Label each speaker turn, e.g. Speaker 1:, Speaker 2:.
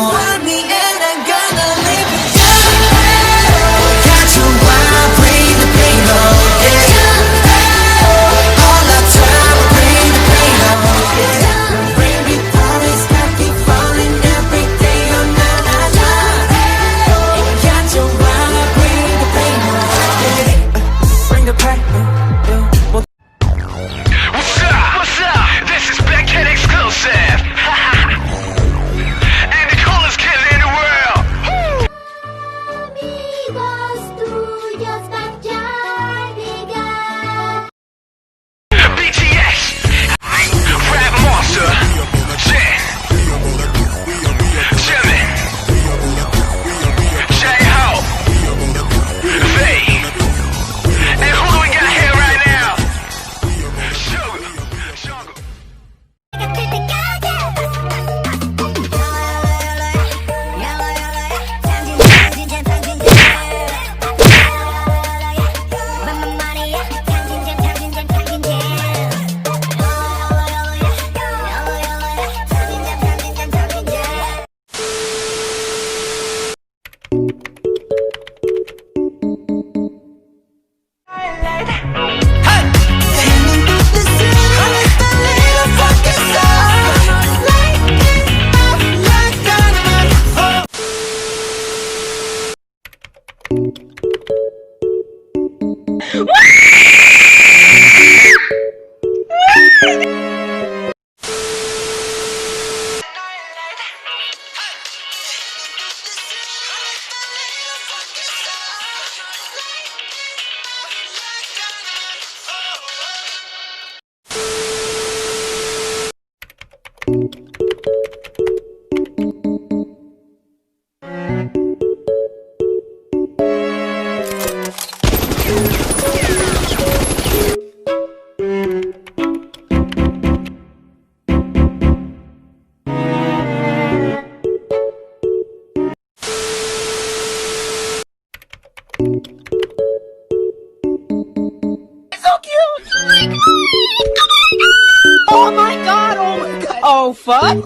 Speaker 1: want me and I'm gonna live with you. Catch your wild, bring the pain on, yeah. All our time, bring the pain on, yeah. Bring me promise, I keep falling every day, oh na na na. Catch your wild, bring the pain on, yeah. Bring the pain, yeah.
Speaker 2: What's up? What's up? This is Especial exclusive. And the coolest kid in the world. BTS, Rap Monster, Jimin, J-Hope, Faye. And who do we got here right now? Sugar, Jungle.
Speaker 3: Oh my god, oh my god. Oh fuck.